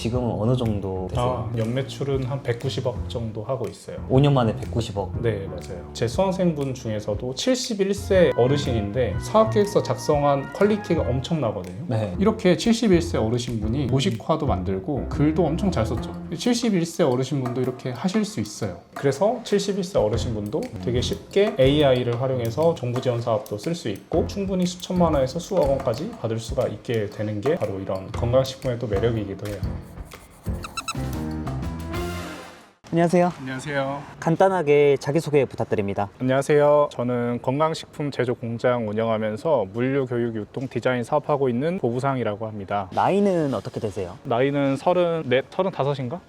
지금은 어느 정도 되세요? 연매출은 한 190억 정도 하고 있어요. 5년 만에 190억. 네, 맞아요. 제 수강생분 중에서도 71세 어르신인데 사업계획서 작성한 퀄리티가 엄청나거든요. 네. 이렇게 71세 어르신분이 모식화도 만들고 글도 엄청 잘 썼죠. 71세 어르신분도 이렇게 하실 수 있어요. 그래서 71세 어르신분도 되게 쉽게 AI를 활용해서 정부 지원 사업도 쓸 수 있고 충분히 수천만 원에서 수억 원까지 받을 수가 있게 되는 게 바로 이런 건강식품의 또 매력이기도 해요. 안녕하세요. 안녕하세요. 간단하게 자기소개 부탁드립니다. 안녕하세요. 저는 건강식품 제조 공장 운영하면서 물류 교육 유통 디자인 사업하고 있는 보부상이라고 합니다. 나이는 어떻게 되세요? 나이는 35인가?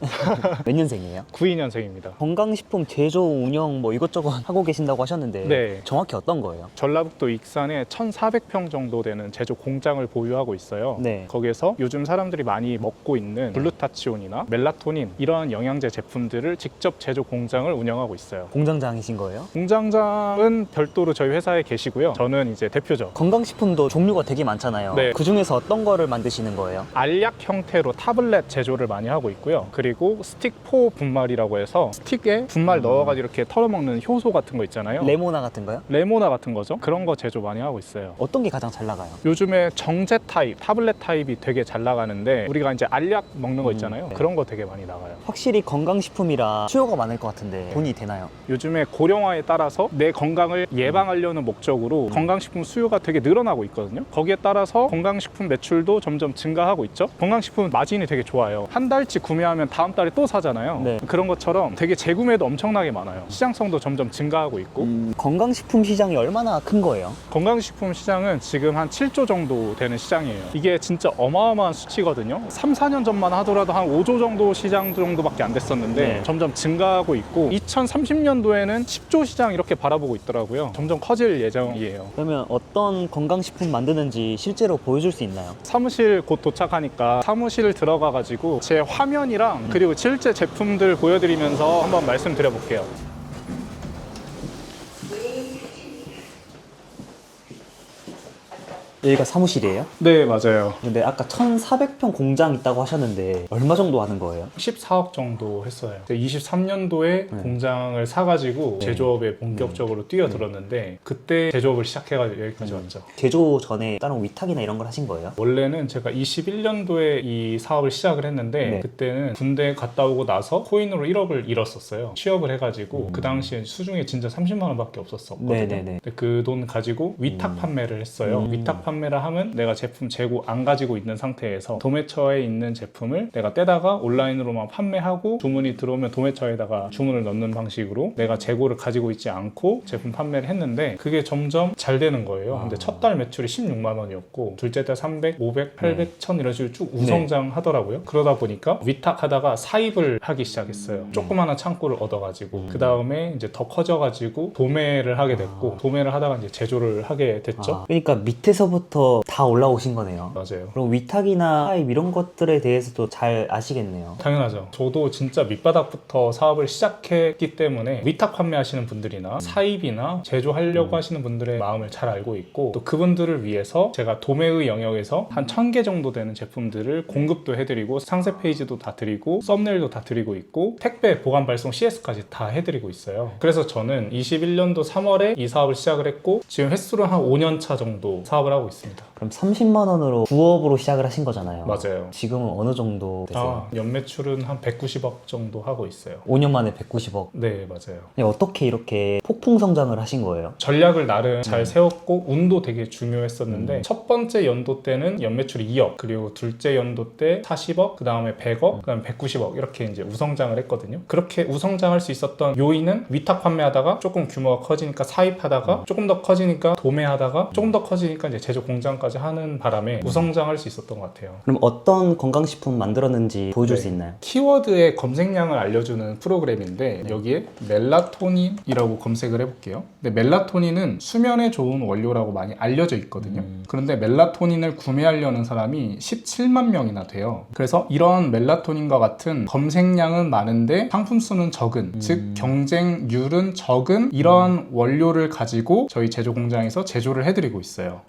몇 년생이에요? 92년생입니다. 건강식품 제조 운영 뭐 이것저것 하고 계신다고 하셨는데 네. 정확히 어떤 거예요? 전라북도 익산에 1,400평 정도 되는 제조 공장을 보유하고 있어요. 네. 거기에서 요즘 사람들이 많이 먹고 있는 글루타치온이나 멜라토닌 이런 영양제 제품들을 직접 제조 공장을 운영하고 있어요. 공장장이신 거예요? 공장장은 별도로 저희 회사에 계시고요. 저는 이제 대표죠. 건강식품도 종류가 되게 많잖아요. 네. 그 중에서 어떤 거를 만드시는 거예요? 알약 형태로 타블렛 제조를 많이 하고 있고요. 그리고 스틱 포 분말이라고 해서 스틱에 분말 넣어가지고 이렇게 털어먹는 효소 같은 거 있잖아요. 레모나 같은 거요? 레모나 같은 거죠. 그런 거 제조 많이 하고 있어요. 어떤 게 가장 잘 나가요? 요즘에 정제 타입, 타블렛 타입이 되게 잘 나가는데 우리가 이제 알약 먹는 거 있잖아요. 네. 그런 거 되게 많이 나가요. 확실히 건강식품이라 수요가 많을 것 같은데 돈이 되나요? 요즘에 고령화에 따라서 내 건강을 예방하려는 목적으로 건강식품 수요가 되게 늘어나고 있거든요. 거기에 따라서 건강식품 매출도 점점 증가하고 있죠. 건강식품 마진이 되게 좋아요. 한 달치 구매하면 다음 달에 또 사잖아요. 네. 그런 것처럼 되게 재구매도 엄청나게 많아요. 시장성도 점점 증가하고 있고 건강식품 시장이 얼마나 큰 거예요? 건강식품 시장은 지금 한 7조 정도 되는 시장이에요. 이게 진짜 어마어마한 수치거든요. 3, 4년 전만 하더라도 한 5조 정도 시장 정도밖에 안 됐었는데 네. 점점 증가하고 있고 2030년도에는 10조 시장 이렇게 바라보고 있더라고요. 점점 커질 예정이에요. 그러면 어떤 건강식품 만드는지 실제로 보여줄 수 있나요? 사무실 곧 도착하니까 사무실 들어가가지고 제 화면이랑 그리고 실제 제품들 보여드리면서 한번 말씀드려볼게요. 여기가 사무실이에요? 네, 맞아요. 근데 아까 1,400평 공장 있다고 하셨는데 얼마 정도 하는 거예요? 14억 정도 했어요. 23년도에 공장을 사가지고 제조업에 본격적으로 뛰어들었는데 그때 제조업을 시작해가지고 여기까지 왔죠. 제조 전에 다른 위탁이나 이런 걸 하신 거예요? 원래는 제가 21년도에 이 사업을 시작을 했는데 네. 그때는 군대 갔다 오고 나서 코인으로 1억을 잃었었어요. 취업을 해가지고 그 당시에 수중에 진짜 30만 원밖에 없었거든요. 네네네. 그 돈 가지고 위탁 판매를 했어요. 위탁 판매를 하면 내가 제품 재고 안 가지고 있는 상태에서 도매처에 있는 제품을 내가 떼다가 온라인으로만 판매하고 주문이 들어오면 도매처에다가 주문을 넣는 방식으로 내가 재고를 가지고 있지 않고 제품 판매를 했는데 그게 점점 잘 되는 거예요. 근데 첫 달 매출이 16만 원이었고 둘째 달 300, 500, 800, 1000 이런 식으로 쭉 우성장 하더라고요. 그러다 보니까 위탁하다가 사입을 하기 시작했어요. 조그마한 창고를 얻어가지고 그 다음에 이제 더 커져가지고 도매를 하게 됐고 도매를 하다가 이제 제조를 하게 됐죠. 그러니까 밑에서부터 다 올라오신 거네요. 맞아요. 그럼 위탁이나 타입 이런 것들에 대해서도 잘 아시겠네요. 당연하죠. 저도 진짜 밑바닥부터 사업을 시작했기 때문에 위탁 판매하시는 분들이나 사입이나 제조하려고 하시는 분들의 마음을 잘 알고 있고 또 그분들을 위해서 제가 도매의 영역에서 한 1000개 정도 되는 제품들을 공급도 해드리고 상세 페이지도 다 드리고 썸네일도 다 드리고 있고 택배 보관 발송 CS까지 다 해드리고 있어요. 그래서 저는 21년도 3월에 이 사업을 시작을 했고 지금 횟수로 한 5년 차 정도 사업을 하고 있습니다. 그럼 30만 원으로 부업으로 시작을 하신 거잖아요. 맞아요. 지금은 어느 정도 되세요? 연매출은 한 190억 정도 하고 있어요. 5년 만에 190억. 네, 맞아요. 어떻게 이렇게 폭풍 성장을 하신 거예요? 전략을 나름 잘 세웠고 운도 되게 중요했었는데 첫 번째 연도 때는 연매출이 2억 그리고 둘째 연도 때 40억 그 다음에 100억 그 다음에 190억 이렇게 이제 우성장을 했거든요. 그렇게 우성장할 수 있었던 요인은 위탁 판매하다가 조금 규모가 커지니까 사입하다가 조금 더 커지니까 도매하다가 조금 더 커지니까 이제 제조 공장까지 하는 바람에 우성장할 수 있었던 것 같아요. 그럼 어떤 건강식품 만들었는지 보여줄 네. 수 있나요? 키워드의 검색량을 알려주는 프로그램인데 여기에 멜라토닌이라고 검색을 해볼게요. 근데 멜라토닌은 수면에 좋은 원료라고 많이 알려져 있거든요. 그런데 멜라토닌을 구매하려는 사람이 17만 명이나 돼요. 그래서 이런 멜라토닌과 같은 검색량은 많은데 상품 수는 적은, 즉 경쟁률은 적은 이런 원료를 가지고 저희 제조 공장에서 제조를 해드리고 있어요.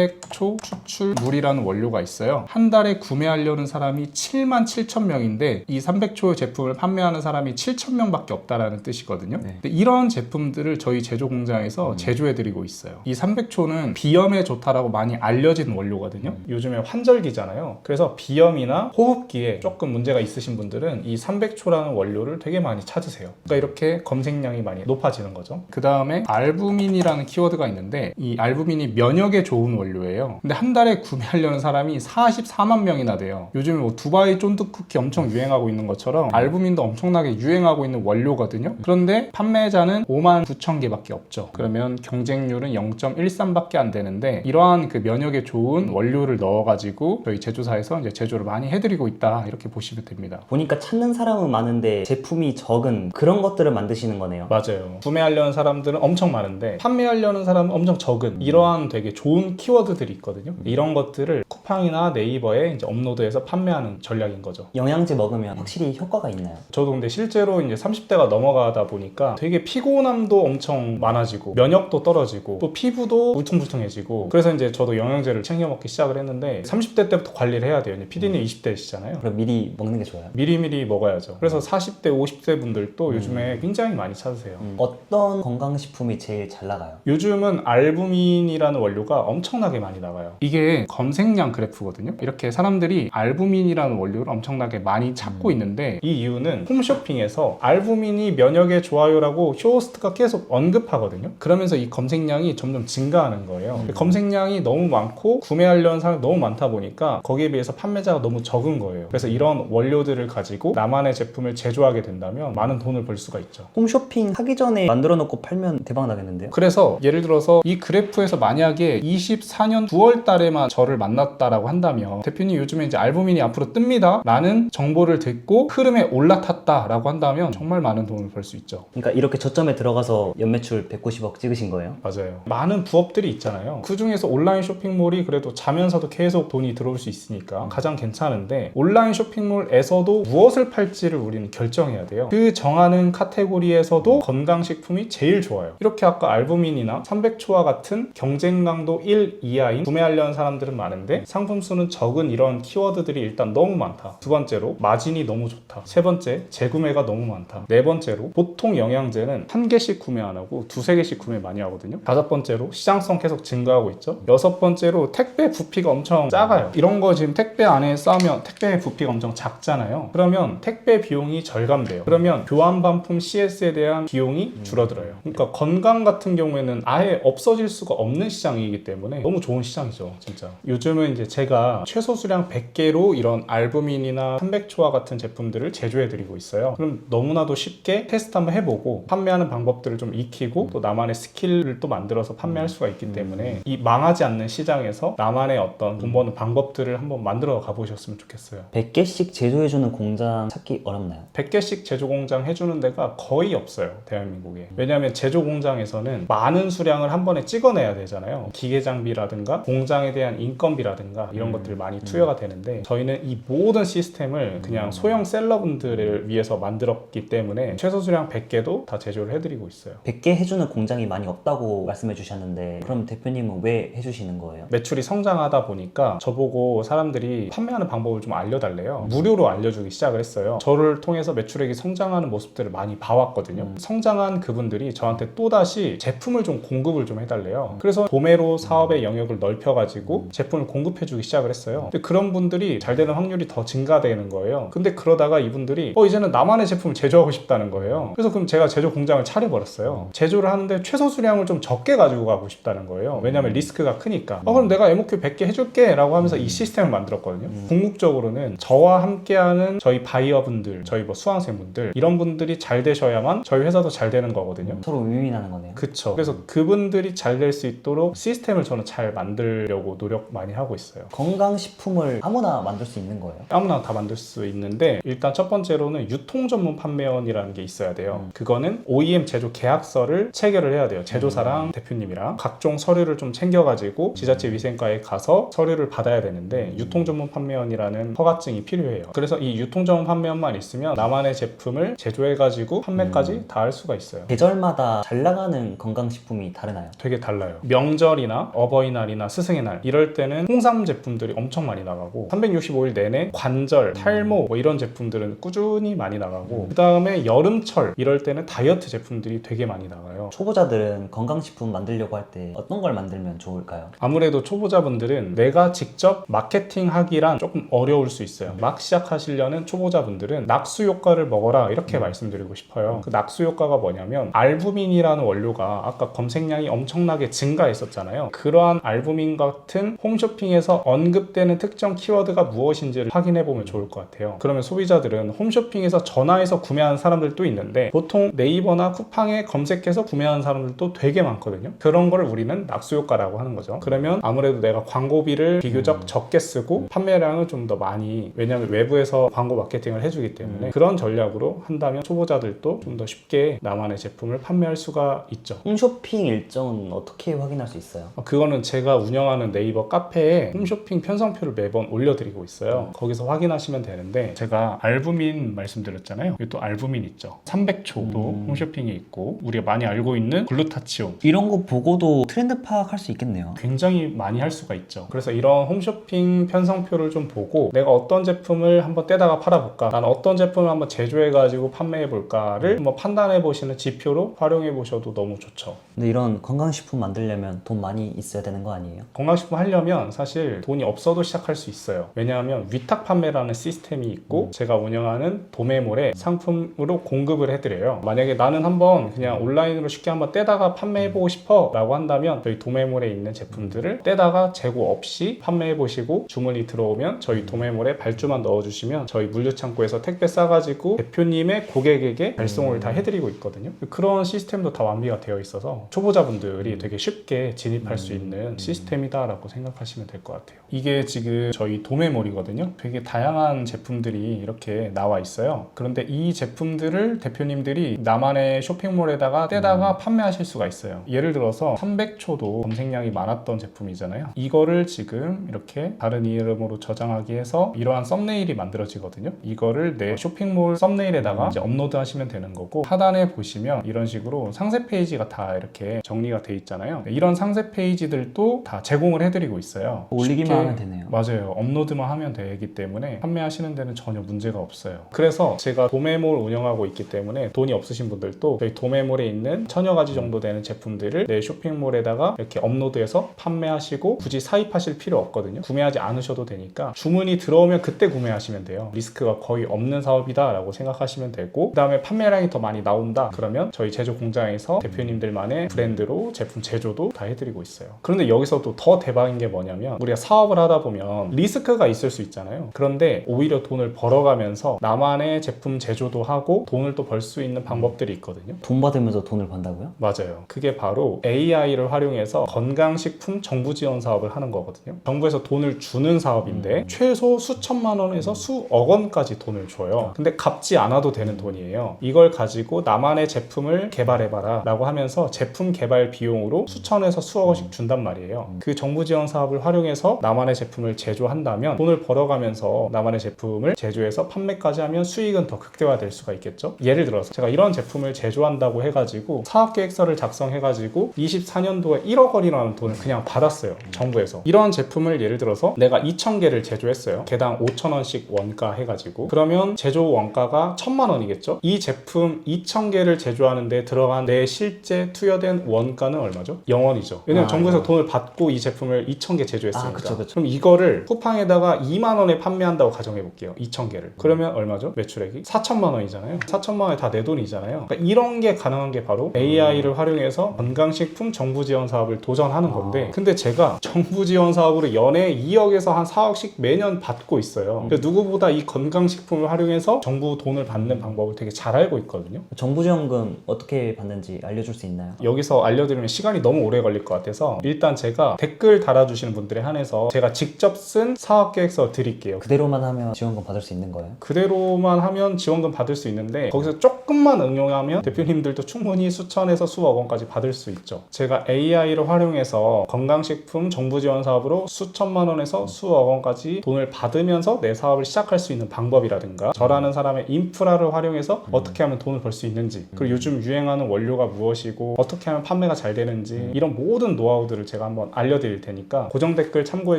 300초 추출물이라는 원료가 있어요. 한 달에 구매하려는 사람이 77,000명인데 이 300초 제품을 판매하는 사람이 7,000명밖에 없다라는 뜻이거든요. 네. 근데 이런 제품들을 저희 제조 공장에서 제조해드리고 있어요. 이 300초는 비염에 좋다라고 많이 알려진 원료거든요. 요즘에 환절기잖아요. 그래서 비염이나 호흡기에 조금 문제가 있으신 분들은 이 300초라는 원료를 되게 많이 찾으세요. 그러니까 이렇게 검색량이 많이 높아지는 거죠. 그 다음에 알부민이라는 키워드가 있는데 이 알부민이 면역에 좋은 원료예요. 근데 한 달에 구매하려는 사람이 44만 명이나 돼요. 요즘에 뭐 두바이 쫀득 쿠키 엄청 유행하고 있는 것처럼 알부민도 엄청나게 유행하고 있는 원료거든요. 그런데 판매자는 5만 9천 개밖에 없죠. 그러면 경쟁률은 0.13밖에 안 되는데 이러한 그 면역에 좋은 원료를 넣어가지고 저희 제조사에서 이제 제조를 많이 해드리고 있다 이렇게 보시면 됩니다. 보니까 찾는 사람은 많은데 제품이 적은 그런 것들을 만드시는 거네요. 맞아요. 구매하려는 사람들은 엄청 많은데 판매하려는 사람은 엄청 적은 이러한 되게 좋은 키워드들이 있거든요. 이런 것들을 쿠팡이나 네이버에 이제 업로드해서 판매하는 전략인 거죠. 영양제 먹으면 확실히 효과가 있나요? 저도 근데 실제로 이제 30대가 넘어가다 보니까 되게 피곤함도 엄청 많아지고 면역도 떨어지고 또 피부도 울퉁불퉁해지고 그래서 이제 저도 영양제를 챙겨 먹기 시작을 했는데 30대 때부터 관리를 해야 돼요. PD님 20대시잖아요. 그럼 미리 먹는 게 좋아요. 미리미리 먹어야죠. 그래서 40대, 50대 분들도 요즘에 굉장히 많이 찾으세요. 어떤 건강식품이 제일 잘 나가요? 요즘은 알부민이라는 원료가 엄청나게 많이 나가요. 이게 검색량 그래프거든요. 이렇게 사람들이 알부민이라는 원료를 엄청나게 많이 찾고 있는데 이 이유는 홈쇼핑에서 알부민이 면역에 좋아요라고 쇼호스트가 계속 언급하거든요. 그러면서 이 검색량이 점점 증가하는 거예요. 검색량이 너무 많고 구매하려는 사람이 너무 많다 보니까 거기에 비해서 판매자가 너무 적은 거예요. 그래서 이런 원료들을 가지고 나만의 제품을 제조하게 된다면 많은 돈을 벌 수가 있죠. 홈쇼핑 하기 전에 만들어 놓고 팔면 대박 나겠는데요? 그래서 예를 들어서 이 그래프에서 만약에 24년 9월 달에만 저를 만났다라고 한다면 대표님 요즘에 이제 알부민이 앞으로 뜹니다 라는 정보를 듣고 흐름에 올라탔다 라고 한다면 정말 많은 돈을 벌 수 있죠. 그러니까 이렇게 저점에 들어가서 연매출 190억 찍으신 거예요? 맞아요. 많은 부업들이 있잖아요. 그 중에서 온라인 쇼핑몰이 그래도 자면서도 계속 돈이 들어올 수 있으니까 가장 괜찮은데 온라인 쇼핑몰에서도 무엇을 팔지를 우리는 결정해야 돼요. 그 정하는 카테고리에서도 건강식품이 제일 좋아요. 이렇게 아까 알부민이나 300초와 같은 경쟁강도 1 이하인 구매하려는 사람들은 많은데 상품 수는 적은 이런 키워드들이 일단 너무 많다. 두 번째로 마진이 너무 좋다. 세 번째 재구매가 너무 많다. 네 번째로 보통 영양제는 한 개씩 구매 안 하고 두세 개씩 구매 많이 하거든요. 다섯 번째로 시장성 계속 증가하고 있죠. 여섯 번째로 택배 부피가 엄청 작아요. 이런 거 지금 택배 안에 싸면 택배 부피가 엄청 작잖아요. 그러면 택배 비용이 절감돼요. 그러면 교환반품 CS에 대한 비용이 줄어들어요. 그러니까 건강 같은 경우에는 아예 없어질 수가 없는 시장이기 때문에 너무 좋은 시장이죠, 진짜. 요즘은 이제 제가 최소 수량 100개로 이런 알부민이나 300초와 같은 제품들을 제조해드리고 있어요. 그럼 너무나도 쉽게 테스트 한번 해보고 판매하는 방법들을 좀 익히고 또 나만의 스킬을 또 만들어서 판매할 수가 있기 때문에 이 망하지 않는 시장에서 나만의 어떤 돈 버는 방법들을 한번 만들어 가보셨으면 좋겠어요. 100개씩 제조해주는 공장 찾기 어렵나요? 100개씩 제조 공장 해주는 데가 거의 없어요, 대한민국에. 왜냐하면 제조 공장에서는 많은 수량을 한 번에 찍어내야 되잖아요. 기계 장비라든가 공장에 대한 인건비라든가 이런 것들이 많이 투여가 되는데 저희는 이 모든 시스템을 그냥 소형 셀러분들을 위해서 만들었기 때문에 최소 수량 100개도 다 제조를 해드리고 있어요. 100개 해주는 공장이 많이 없다고 말씀해 주셨는데 그럼 대표님은 왜 해주시는 거예요? 매출이 성장하다 보니까 저보고 사람들이 판매하는 방법을 좀 알려달래요. 무료로 알려주기 시작을 했어요. 저를 통해서 매출액이 성장하는 모습들을 많이 봐왔거든요. 성장한 그분들이 저한테 또다시 제품을 좀 공급을 좀 해달래요. 그래서 도매로 사업의 영역을 넓혀가지고 제품을 공급해주기 시작을 했어요. 근데 그런 분들이 잘 되는 확률이 더 증가되는 거예요. 근데 그러다가 이분들이 이제는 나만의 제품을 제조하고 싶다는 거예요. 그래서 그럼 제가 제조 공장을 차려버렸어요. 제조를 하는데 최소 수량을 좀 적게 가지고 가고 싶다는 거예요. 왜냐면 리스크가 크니까. 그럼 내가 MOQ 100개 해줄게 라고 하면서 이 시스템을 만들었거든요. 궁극적으로는 저와 함께하는 저희 바이어분들, 저희 뭐 수강생분들 이런 분들이 잘 되셔야만 저희 회사도 잘 되는 거거든요. 서로 윈윈하는 거네요. 그쵸. 그래서 그분들이 잘 될 수 있도록 시스템을 저는 잘 만들려고 노력 많이 하고 있어요. 건강식품을 아무나 만들 수 있는 거예요? 아무나 다 만들 수 있는데 일단 첫 번째로는 유통 전문 판매원이라는 게 있어야 돼요. 그거는 OEM 제조 계약서를 체결을 해야 돼요. 제조사랑 대표님이랑 각종 서류를 좀 챙겨가지고 지자체 위생과에 가서 서류를 받아야 되는데 유통 전문 판매원이라는 허가증이 필요해요. 그래서 이 유통 전문 판매원만 있으면 나만의 제품을 제조해가지고 판매까지 다 할 수가 있어요. 계절마다 잘 나가는 건강식품이 다르나요? 되게 달라요. 명절이나 어버이날이나 스승의 날 이럴 때는 홍삼 제품들이 엄청 많이 나가고 365일 내내 관절, 탈모 뭐 이런 제품들은 꾸준히 많이 나가고 그 다음에 여름철 이럴 때는 다이어트 제품들이 되게 많이 나가요. 초보자들은 건강식품 만들려고 할 때 어떤 걸 만들면 좋을까요? 아무래도 초보자분들은 내가 직접 마케팅하기란 조금 어려울 수 있어요. 막 시작하시려는 초보자분들은 낙수 효과를 먹어라 이렇게 말씀드리고 싶어요. 그 낙수 효과가 뭐냐면 알부민이라는 원료가 아까 검색량이 엄청나게 증가했었잖아요. 그러한 알부민 같은 홈쇼핑에서 언급되는 특정 키워드가 무엇인지를 확인해 보면 좋을 것 같아요. 그러면 소비자들은 홈쇼핑에서 전화해서 구매하는 사람들도 있는데 보통 네이버나 쿠팡에 검색해서 구매하는 사람들도 되게 많거든요. 그런 거를 우리는 낙수 효과라고 하는 거죠. 그러면 아무래도 내가 광고비를 비교적 적게 쓰고 판매량을 좀 더 많이, 왜냐하면 외부에서 광고 마케팅을 해주기 때문에 그런 전략으로 한다면 초보자들도 좀 더 쉽게 나만의 제품을 판매할 수가 있죠. 홈쇼핑 일정은 어떻게 확인할 수 있어요? 그거는 제가 운영하는 네이버 카페에 홈쇼핑 편성표를 매번 올려드리고 있어요. 거기서 확인하시면 되는데, 제가 알부민 말씀드렸잖아요. 이것도 알부민 있죠. 300초도 홈쇼핑에 있고, 우리가 많이 알고 있는 글루타치온, 이런 거 보고도 트렌드 파악할 수 있겠네요. 굉장히 많이 할 수가 있죠. 그래서 이런 홈쇼핑 편성표를 좀 보고 내가 어떤 제품을 한번 떼다가 팔아볼까, 난 어떤 제품을 한번 제조해가지고 판매해볼까를 한번 판단해보시는 지표로 활용해보셔도 너무 좋죠. 근데 이런 건강식품 만들려면 돈 많이 있어야 되는 거 아니에요? 건강식품 하려면 사실 돈이 없어도 시작할 수 있어요. 왜냐하면 위탁 판매라는 시스템이 있고 제가 운영하는 도매몰에 상품으로 공급을 해드려요. 만약에 나는 한번 그냥 온라인으로 쉽게 한번 떼다가 판매해보고 싶어 라고 한다면 저희 도매몰에 있는 제품들을 떼다가 재고 없이 판매해보시고 주문이 들어오면 저희 도매몰에 발주만 넣어주시면 저희 물류창고에서 택배 싸가지고 대표님의 고객에게 발송을 다 해드리고 있거든요. 그런 시스템도 다 완비가 되어 있어서 초보자분들이 되게 쉽게 진입할 수 있는 시스템이다라고 생각하시면 될 것 같아요. 이게 지금 저희 도매몰이거든요. 되게 다양한 제품들이 이렇게 나와 있어요. 그런데 이 제품들을 대표님들이 나만의 쇼핑몰에다가 떼다가 판매하실 수가 있어요. 예를 들어서 300초도 검색량이 많았던 제품이잖아요. 이거를 지금 이렇게 다른 이름으로 저장하기 해서 이러한 썸네일이 만들어지거든요. 이거를 내 쇼핑몰 썸네일에다가 이제 업로드 하시면 되는 거고, 하단에 보시면 이런 식으로 상세 페이지가 다 이렇게 정리가 돼 있잖아요. 이런 상세 페이지들도 다 제공을 해드리고 있어요. 올리기만 쉽게, 하면 되네요. 맞아요. 업로드만 하면 되기 때문에 판매하시는 데는 전혀 문제가 없어요. 그래서 제가 도매몰 운영하고 있기 때문에 돈이 없으신 분들도 저희 도매몰에 있는 1000여 가지 정도 되는 제품들을 내 쇼핑몰에다가 이렇게 업로드해서 판매하시고 굳이 사입하실 필요 없거든요. 구매하지 않으셔도 되니까 주문이 들어오면 그때 구매하시면 돼요. 리스크가 거의 없는 사업이다 라고 생각하시면 되고, 그 다음에 판매량이 더 많이 나온다 그러면 저희 제조 공장에서 대표님들만의 브랜드로 제품 제조도 다 해드리고 있어요. 그런데 여기서 또 더 대박인 게 뭐냐면, 우리가 사업을 하다 보면 리스크가 있을 수 있잖아요. 그런데 오히려 돈을 벌어가면서 나만의 제품 제조도 하고 돈을 또 벌 수 있는 방법들이 있거든요. 돈 받으면서 돈을 번다고요? 맞아요. 그게 바로 AI를 활용해서 건강식품 정부 지원 사업을 하는 거거든요. 정부에서 돈을 주는 사업인데 최소 수천만 원에서 수억 원까지 돈을 줘요. 근데 갚지 않아도 되는 돈이에요. 이걸 가지고 나만의 제품을 개발해봐라 라고 하면서 제품 개발 비용으로 수천에서 수억 원씩 준단 말이에요. 그 정부 지원 사업을 활용해서 나만의 제품을 제조한다면 돈을 벌어가면서 나만의 제품을 제조해서 판매까지 하면 수익은 더 극대화될 수가 있겠죠. 예를 들어서 제가 이런 제품을 제조한다고 해가지고 사업계획서를 작성해가지고 24년도에 1억 원이라는 돈을 그냥 받았어요. 정부에서. 이런 제품을 예를 들어서 내가 2000개를 제조했어요. 개당 5,000원씩 원가 해가지고, 그러면 제조 원가가 1000만 원이겠죠. 이 제품 2000개를 제조하는데 들어간 내 실제 투여된 원가는 얼마죠? 0원이죠. 왜냐면 정부에서 돈을 받고 이 제품을 2000개 제조했으니까. 그쵸. 그럼 이거를 쿠팡에다가 2만 원에 판매한다고 가정해볼게요. 2000개를. 그러면 얼마죠? 매출액이? 4천만 원이잖아요. 4천만 원이 다 내 돈이잖아요. 그러니까 이런 게 가능한 게 바로 AI를 활용해서 건강식품 정부 지원 사업을 도전하는 건데, 근데 제가 정부 지원 사업으로 연에 2억에서 한 4억씩 매년 받고 있어요. 누구보다 이 건강식품을 활용해서 정부 돈을 받는 방법을 되게 잘 알고 있거든요. 정부지원금 어떻게 받는지 알려줄 수 있나요? 여기서 알려드리면 시간이 너무 오래 걸릴 것 같아서 일단 제가 댓글 달아주시는 분들에 한해서 제가 직접 쓴 사업계획서 드릴게요. 그대로만 하면 지원금 받을 수 있는 거예요? 그대로만 하면 지원금 받을 수 있는데, 거기서 조금만 응용하면 대표님들도 충분히 수천에서 수억 원까지 받을 수 있죠. 제가 AI를 활용해서 건강식품 정부 지원 사업으로 수천만 원에서 수억 원까지 돈을 받으면서 내 사업을 시작할 수 있는 방법이라든가, 저라는 사람의 인프라를 활용해서 어떻게 하면 돈을 벌 수 있는지, 그리고 요즘 유행하는 원료가 무엇이고 어떻게 하면 판매가 잘 되는지, 이런 모든 노하우들을 방법을 제가 한번 알려드릴 테니까 고정 댓글 참고해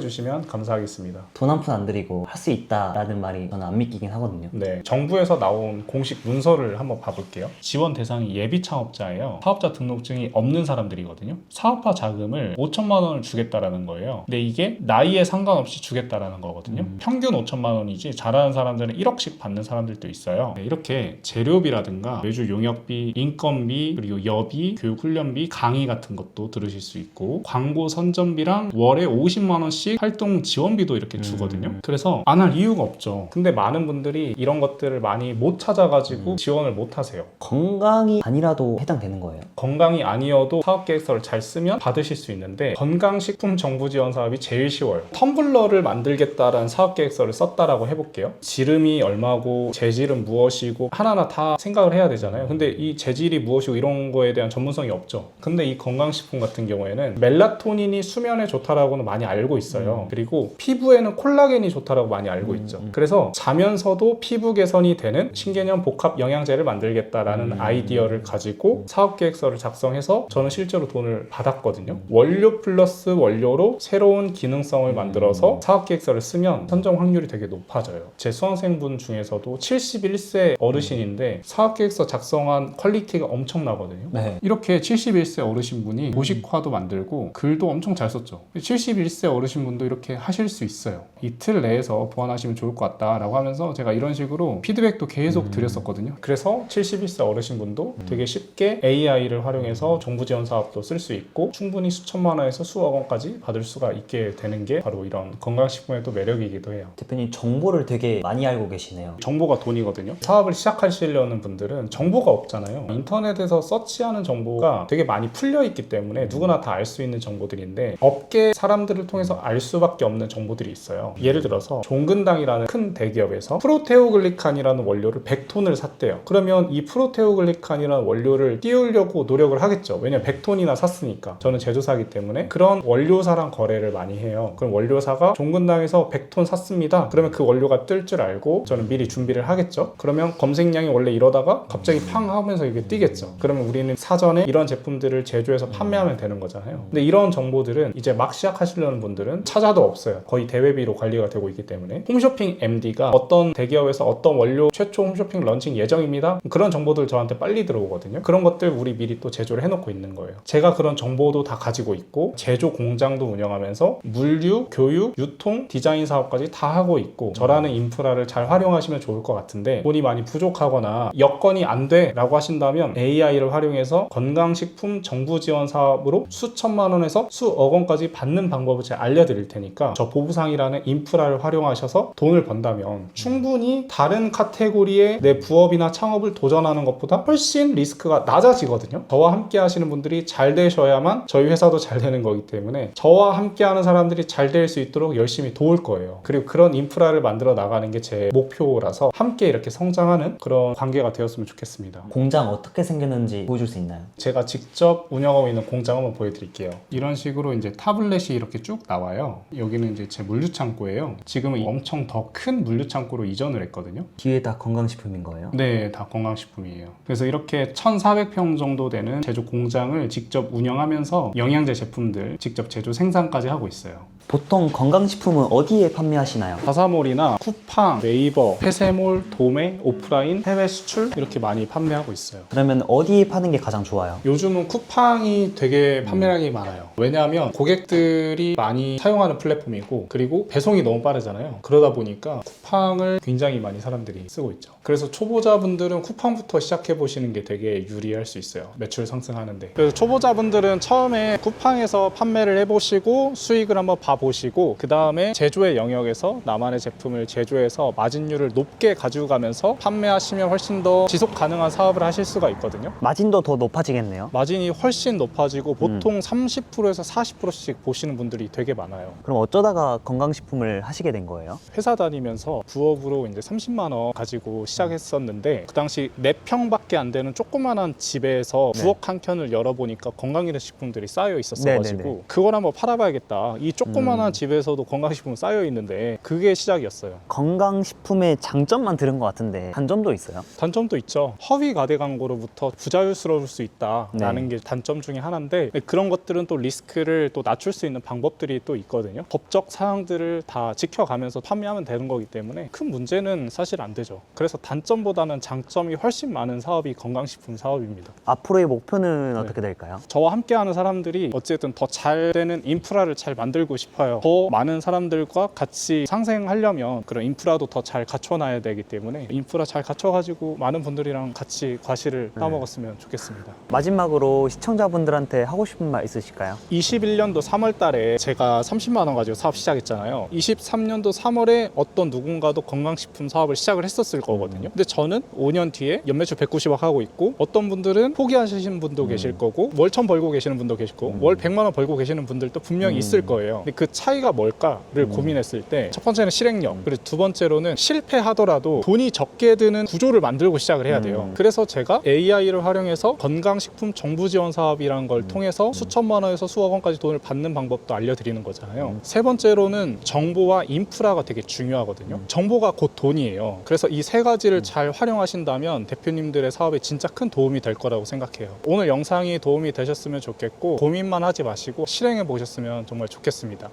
주시면 감사하겠습니다. 돈 한 푼 안 들이고 할 수 있다라는 말이 저는 안 믿기긴 하거든요. 네, 정부에서 나온 공식 문서를 한번 봐볼게요. 지원 대상이 예비 창업자예요. 사업자 등록증이 없는 사람들이거든요. 사업화 자금을 5천만 원을 주겠다라는 거예요. 근데 이게 나이에 상관없이 주겠다라는 거거든요. 평균 5천만 원이지 잘하는 사람들은 1억씩 받는 사람들도 있어요. 네, 이렇게 재료비라든가 매주 용역비, 인건비, 그리고 여비, 교육훈련비, 강의 같은 것도 들으실 수 있고 광고 선전비랑 월에 50만 원씩 활동 지원비도 이렇게 주거든요. 그래서 안 할 이유가 없죠. 근데 많은 분들이 이런 것들을 많이 못 찾아가지고 지원을 못 하세요. 건강이 아니라도 해당되는 거예요. 건강이 아니어도 사업계획서를 잘 쓰면 받으실 수 있는데 건강식품 정부 지원 사업이 제일 쉬워요. 텀블러를 만들겠다라는 사업계획서를 썼다라고 해볼게요. 지름이 얼마고 재질은 무엇이고 하나하나 다 생각을 해야 되잖아요. 근데 이 재질이 무엇이고 이런 거에 대한 전문성이 없죠. 근데 이 건강식품 같은 경우에는 멜라토닌이 수면에 좋다라고는 많이 알고 있어요. 그리고 피부에는 콜라겐이 좋다라고 많이 알고 있죠. 그래서 자면서도 피부 개선이 되는 신개념 복합 영양제를 만들겠다라는 아이디어를 가지고 사업계획서를 작성해서 저는 실제로 돈을 받았거든요. 원료 플러스 원료로 새로운 기능성을 만들어서 사업계획서를 쓰면 선정 확률이 되게 높아져요. 제 수강생분 중에서도 71세 어르신인데 사업계획서 작성한 퀄리티가 엄청나거든요. 네. 이렇게 71세 어르신분이 도식화도 만들고 글도 엄청 잘 썼죠. 71세 어르신분도 이렇게 하실 수 있어요. 이틀 내에서 보완하시면 좋을 것 같다라고 하면서 제가 이런 식으로 피드백도 계속 드렸었거든요. 그래서 71세 어르신분도 되게 쉽게 AI를 활용해서 정부 지원 사업도 쓸 수 있고 충분히 수천만 원에서 수억 원까지 받을 수가 있게 되는 게 바로 이런 건강식품의 또 매력이기도 해요. 대표님 정보를 되게 많이 알고 계시네요. 정보가 돈이거든요. 사업을 시작하시려는 분들은 정보가 없잖아요. 인터넷에서 서치하는 정보가 되게 많이 풀려 있기 때문에 누구나 다 알 수 있는 정보들인데 업계 사람들을 통해서 알 수밖에 없는 정보들이 있어요. 예를 들어서 종근당이라는 큰 대기업에서 프로테오글리칸이라는 원료를 100톤을 샀대요. 그러면 이 프로테오글리칸이라는 원료를 띄우려고 노력을 하겠죠. 왜냐면 100톤이나 샀으니까. 저는 제조사이기 때문에 그런 원료사랑 거래를 많이 해요. 그럼 원료사가 종근당에서 100톤 샀습니다. 그러면 그 원료가 뜰 줄 알고 저는 미리 준비를 하겠죠. 그러면 검색량이 원래 이러다가 갑자기 팡 하면서 이게 뛰겠죠. 그러면 우리는 사전에 이런 제품들을 제조해서 판매하면 되는 거잖아요. 근데 이런 정보들은 이제 막 시작하시려는 분들은 찾아도 없어요. 거의 대외비로 관리가 되고 있기 때문에. 홈쇼핑 MD가 어떤 대기업에서 어떤 원료 최초 홈쇼핑 런칭 예정입니다. 그런 정보들 저한테 빨리 들어오거든요. 그런 것들 우리 미리 또 제조를 해놓고 있는 거예요. 제가 그런 정보도 다 가지고 있고 제조 공장도 운영하면서 물류, 교육, 유통, 디자인 사업까지 다 하고 있고 저라는 인프라를 잘 활용하시면 좋을 것 같은데 돈이 많이 부족하거나 여건이 안 돼 라고 하신다면 AI를 활용해서 건강식품 정부 지원 사업으로 수천만 원에서 수억 원까지 받는 방법을 제가 알려드릴 테니까 저 보부상이라는 인프라를 활용하셔서 돈을 번다면 충분히 다른 카테고리의 내 부업이나 창업을 도전하는 것보다 훨씬 리스크가 낮아지거든요. 저와 함께 하시는 분들이 잘 되셔야만 저희 회사도 잘 되는 거기 때문에 저와 함께 하는 사람들이 잘 될 수 있도록 열심히 도울 거예요. 그리고 그런 인프라를 만들어 나가는 게 제 목표라서 함께 이렇게 성장하는 그런 관계가 되었으면 좋겠습니다. 공장 어떻게 생겼는지 보여줄 수 있나요? 제가 직접 운영하고 있는 공장 한번 보여드릴게요. 이런 식으로 이제 타블렛이 이렇게 쭉 나와요. 여기는 이제 제 물류 창고예요. 지금은 엄청 더 큰 물류 창고로 이전을 했거든요. 뒤에 다 건강식품인 거예요? 네, 다 건강식품이에요. 그래서 이렇게 1,400평 정도 되는 제조 공장을 직접 운영하면서 영양제 제품들 직접 제조 생산까지 하고 있어요. 보통 건강식품은 어디에 판매하시나요? 가사몰이나 쿠팡, 네이버, 폐쇄몰, 도매, 오프라인, 해외 수출 이렇게 많이 판매하고 있어요. 그러면 어디에 파는 게 가장 좋아요? 요즘은 쿠팡이 되게 판매량이 많아요. 왜냐하면 고객들이 많이 사용하는 플랫폼이고 그리고 배송이 너무 빠르잖아요. 그러다 보니까 쿠팡을 굉장히 많이 사람들이 쓰고 있죠. 그래서 초보자분들은 쿠팡부터 시작해보시는 게 되게 유리할 수 있어요. 매출 상승하는데. 그래서 초보자분들은 처음에 쿠팡에서 판매를 해보시고 수익을 한번 봐보시고 그 다음에 제조의 영역에서 나만의 제품을 제조해서 마진율을 높게 가지고 가면서 판매하시면 훨씬 더 지속 가능한 사업을 하실 수가 있거든요. 마진도 더 높아지겠네요. 마진이 훨씬 높아지고 보통 30%에서 40%씩 보시는 분들이 되게 많아요. 그럼 어쩌다가 건강식품을 하시게 된 거예요? 회사 다니면서 부업으로 이제 30만 원 가지고 시작했었는데 그 당시 4평밖에 안 되는 조그만한 집에서 네. 부엌 한 켠을 열어보니까 건강기능식품들이 쌓여 있었어가지고 네네네. 그걸 한번 팔아봐야겠다. 이 조그만한 집에서도 건강식품 쌓여 있는데 그게 시작이었어요. 건강식품의 장점만 들은 것 같은데 단점도 있어요? 단점도 있죠. 허위 가대 광고로부터 부자연스러울 수 있다라는 네. 게 단점 중에 하나인데 그런 것들은 또 리스크를 또 낮출 수 있는 방법들이 또 있거든요. 법적 사항들을 다 지켜가면서 판매하면 되는 거기 때문에 큰 문제는 사실 안 되죠. 그래서 단점보다는 장점이 훨씬 많은 사업이 건강식품 사업입니다. 앞으로의 목표는 네. 어떻게 될까요? 저와 함께하는 사람들이 어쨌든 더 잘 되는 인프라를 잘 만들고 싶어요. 더 많은 사람들과 같이 상생하려면 그런 인프라도 더 잘 갖춰놔야 되기 때문에 인프라 잘 갖춰가지고 많은 분들이랑 같이 과실을 따먹었으면 좋겠습니다. 마지막으로 시청자분들한테 하고 싶은 말 있으실까요? 21년도 3월 달에 제가 30만 원 가지고 사업 시작했잖아요. 23년도 3월에 어떤 누군가도 건강식품 사업을 시작을 했었을 거거든요. 근데 저는 5년 뒤에 연매출 190억 하고 있고 어떤 분들은 포기하시는 분도 계실 거고 월 1,000 벌고 계시는 분도 계시고 월 100만 원 벌고 계시는 분들도 분명히 있을 거예요. 근데 그 차이가 뭘까를 고민했을 때 첫 번째는 실행력, 그리고 두 번째로는 실패하더라도 돈이 적게 드는 구조를 만들고 시작을 해야 돼요. 그래서 제가 AI를 활용해서 건강식품 정부 지원 사업이라는 걸 통해서 수천만 원에서 수억 원까지 돈을 받는 방법도 알려드리는 거잖아요. 세 번째로는 정보와 인프라가 되게 중요하거든요. 정보가 곧 돈이에요. 그래서 이 세 가지를 잘 활용하신다면 대표님들의 사업에 진짜 큰 도움이 될 거라고 생각해요. 오늘 영상이 도움이 되셨으면 좋겠고 고민만 하지 마시고 실행해 보셨으면 정말 좋겠습니다.